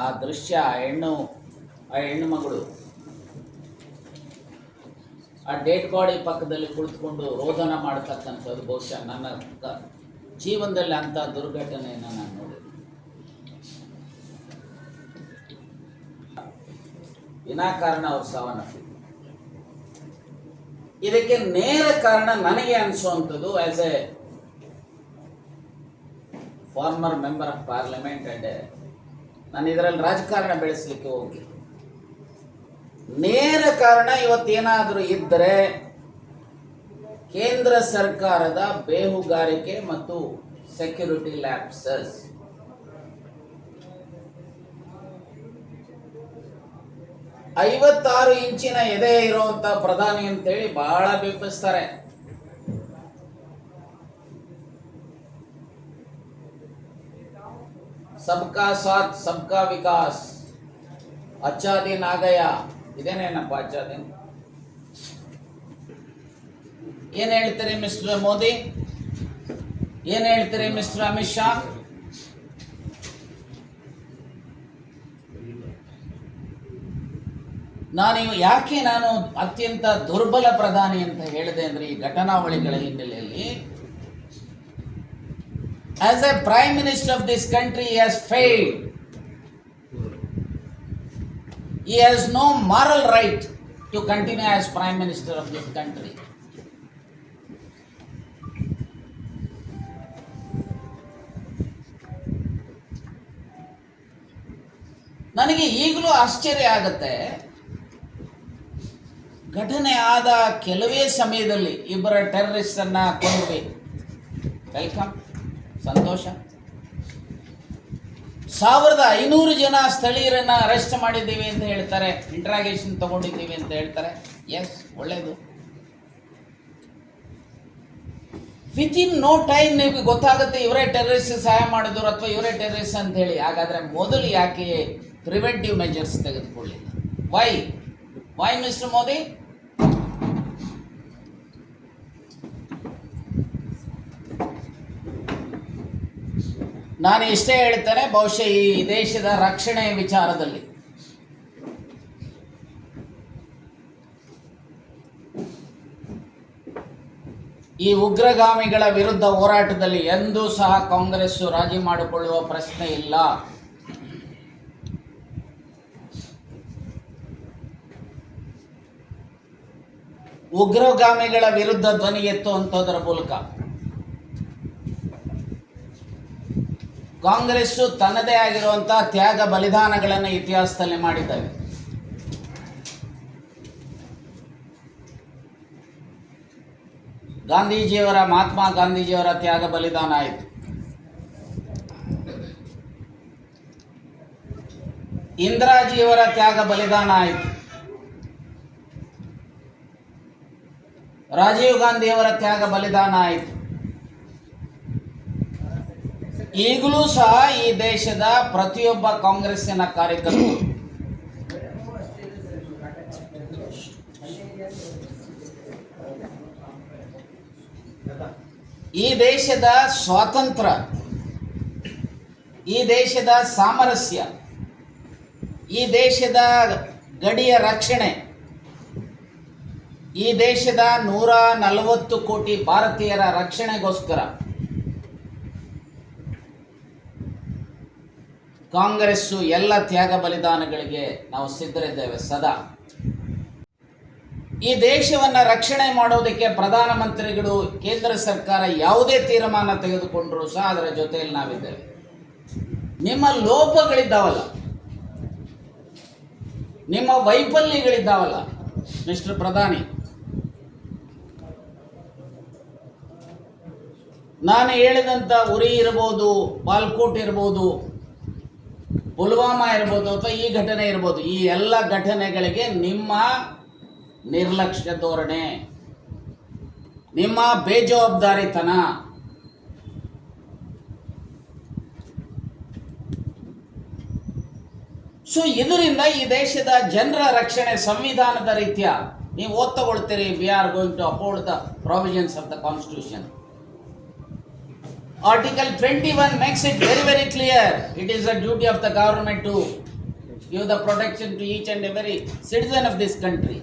ಆ ದೃಶ್ಯ, ಆ ಹೆಣ್ಣು ಮಗಳು ಆ ಡೆಡ್ ಬಾಡಿ ಪಕ್ಕದಲ್ಲಿ ಕುಳಿತುಕೊಂಡು ರೋದನ ಮಾಡ್ತಕ್ಕಂಥದ್ದು ಬಹುಶಃ ನನ್ನ ಜೀವನದಲ್ಲಿ ಅಂಥ ದುರ್ಘಟನೆಯನ್ನು ನಾನು ನೋಡಿದೆ. ವಿನಾಕಾರಣ ಅವ್ರು ಸಾವನ್ನಪ್ಪಿದ್ರು. ಇದಕ್ಕೆ ನೇರ ಕಾರಣ ನನಗೆ ಅನಿಸುವಂಥದ್ದು, as a former member of parliament and ನಾನು ಇದರಲ್ಲಿ ರಾಜಕಾರಣ ಬೆಳೆಸಲಿಕ್ಕೆ ಹೋಗಿ, ನೇರ ಕಾರಣ ಇವತ್ತೇನಾದರೂ ಇದ್ದರೆ ಕೇಂದ್ರ ಸರ್ಕಾರದ ಬೇಹುಗಾರಿಕೆ ಮತ್ತು ಸೆಕ್ಯೂರಿಟಿ ಲ್ಯಾಪ್ಸಸ್. ಐವತ್ತಾರು ಇಂಚಿನ ಎದೆ ಇರುವಂತ ಪ್ರಧಾನಿ ಅಂತೇಳಿ ಬಹಳ ಬಿಂಬಿಸ್ತಾರೆ. ಸಬ್ಕಾ ಸಾಥ್ ಸಬ್ಕಾ ವಿಕಾಸ್, ಅಚ್ಚಾ ದಿನ್ ಆ ಗಯಾ, ಇದೇನೇನಪ್ಪ ಅಚ್ಚಾ ದಿನ್? ಏನ್ ಹೇಳ್ತೀರಿ ಮಿಸ್ಟರ್ ಮೋದಿ? ಏನ್ ಹೇಳ್ತೀರಿ ಮಿಸ್ಟರ್ ಅಮಿತ್ ಶಾ? ಯಾಕೆ ನಾನು ಅತ್ಯಂತ ದುರ್ಬಲ ಪ್ರಧಾನಿ ಅಂತ ಹೇಳಿದೆ ಅಂದ್ರೆ, ಈ ಘಟನಾವಳಿಗಳ ಹಿನ್ನೆಲೆಯಲ್ಲಿ as A prime minister of this country he has failed. He has no moral right to continue as prime minister of this country. ನನಗೆ ಈಗಲೂ ಆಶ್ಚರ್ಯ ಆಗುತ್ತೆ. ಘಟನೆ ಆದ ಕೆಲವೇ ಸಮಯದಲ್ಲಿ ಇಬ್ಬರ ಟೆರರಿಸ್ಟ್ ಅನ್ನ ಕೊಂದ್ವಿ. ವೆಲ್ಕಮ್, ಸಂತೋಷ. 1500 ಜನ ಸ್ಥಳೀಯರನ್ನ ಅರೆಸ್ಟ್ ಮಾಡಿದ್ದೀವಿ ಅಂತ ಹೇಳ್ತಾರೆ, ಇಂಟ್ರಾಗೇಷನ್ ತಗೊಂಡಿದ್ದೀವಿ ಅಂತ ಹೇಳ್ತಾರೆ. ಎಸ್, ಒಳ್ಳೇದು. ವಿತ್ ಇನ್ ನೋ ಟೈಮ್ ನಿಮಗೆ ಗೊತ್ತಾಗುತ್ತೆ ಇವರೇ ಟೆರರಿಸ್ಟ್ ಸಹಾಯ ಮಾಡಿದ್ರು ಅಥವಾ ಇವರೇ ಟೆರರಿಸ್ಟ್ ಅಂತ ಹೇಳಿ. ಹಾಗಾದ್ರೆ ಮೊದಲು ಯಾಕೆ ಪ್ರಿವೆಂಟಿವ್ ಮೆಜರ್ಸ್ ತೆಗೆದುಕೊಳ್ಳಿಲ್ಲ? Why mister Modi? ನಾನು ಇಷ್ಟೇ ಹೇಳ್ತೇನೆ, ಬಹುಶಃ ಈ ದೇಶದ ರಕ್ಷಣೆ ವಿಚಾರದಲ್ಲಿ ಈ ಉಗ್ರಗಾಮಿಗಳ ವಿರುದ್ಧ ಹೋರಾಟದಲ್ಲಿ ಎಂದೂ ಸಹ ಕಾಂಗ್ರೆಸ್ ರಾಜಿ ಮಾಡಿಕೊಳ್ಳುವ ಪ್ರಶ್ನೆ ಇಲ್ಲ. ಉಗ್ರಗಾಮಿಗಳ ವಿರುದ್ಧ ಧ್ವನಿ ಎತ್ತುವಂಥದ್ರ ಮೂಲಕ ಕಾಂಗ್ರೆಸ್ ತನ್ನದೇ ಆಗಿರುವಂತಹ ತ್ಯಾಗ ಬಲಿದಾನಗಳನ್ನು ಇತಿಹಾಸದಲ್ಲಿ ಮಾಡಿದ್ದಾವೆ. ಮಹಾತ್ಮ ಗಾಂಧೀಜಿಯವರ ತ್ಯಾಗ ಬಲಿದಾನ ಆಯಿತು. ಇಂದಿರಾಜಿಯವರ ತ್ಯಾಗ ಬಲಿದಾನ ಆಯಿತು. ರಾಜೀವ್ ಗಾಂಧಿಯವರ ತ್ಯಾಗ ಬಲಿದಾನ ಆಯಿತು. ಈಗಲೂ ಸಹ ಈ ದೇಶದ ಪ್ರತಿಯೊಬ್ಬ ಕಾಂಗ್ರೆಸ್ಸಿನ ಕಾರ್ಯಕರ್ತರು ಈ ದೇಶದ ಸ್ವಾತಂತ್ರ್ಯ, ಈ ದೇಶದ ಸಾಮರಸ್ಯ, ಈ ದೇಶದ ಗಡಿಯ ರಕ್ಷಣೆ, ಈ ದೇಶದ 140 ಕೋಟಿ ಭಾರತೀಯರ ರಕ್ಷಣೆಗೋಸ್ಕರ ಕಾಂಗ್ರೆಸ್ಸು ಎಲ್ಲ ತ್ಯಾಗ ಬಲಿದಾನಗಳಿಗೆ ನಾವು ಸಿದ್ಧರಿದ್ದೇವೆ ಸದಾ. ಈ ದೇಶವನ್ನು ರಕ್ಷಣೆ ಮಾಡೋದಕ್ಕೆ ಪ್ರಧಾನಮಂತ್ರಿಗಳು, ಕೇಂದ್ರ ಸರ್ಕಾರ ಯಾವುದೇ ತೀರ್ಮಾನ ತೆಗೆದುಕೊಂಡರೂ ಸಹ ಅದರ ಜೊತೆಯಲ್ಲಿ ನಾವಿದ್ದೇವೆ. ನಿಮ್ಮ ಲೋಪಗಳಿದ್ದಾವಲ್ಲ, ನಿಮ್ಮ ವೈಫಲ್ಯಗಳಿದ್ದಾವಲ್ಲ ಮಿಸ್ಟರ್ ಪ್ರಧಾನಿ, ನಾನು ಹೇಳಿದಂಥ ಉರಿ ಇರ್ಬೋದು, ಬಾಲ್ಕೋಟ್ ಇರ್ಬೋದು, ಪುಲ್ವಾಮಾ ಇರ್ಬೋದು ಅಥವಾ ಈ ಘಟನೆ ಇರ್ಬೋದು, ಈ ಎಲ್ಲ ಘಟನೆಗಳಿಗೆ ನಿಮ್ಮ ನಿರ್ಲಕ್ಷ್ಯ ಧೋರಣೆ, ನಿಮ್ಮ ಬೇಜವಾಬ್ದಾರಿತನ, ಸೊ ಇದರಿಂದ ಈ ದೇಶದ ಜನರ ರಕ್ಷಣೆ ಸಂವಿಧಾನದ ರೀತಿಯ ನೀವು ಓದ್ ತಗೊಳ್ತೀರಿ. We are going to uphold the provisions of the constitution. Article 21 makes it very, very clear. It is the duty of the government to give the protection to each and every citizen of this country.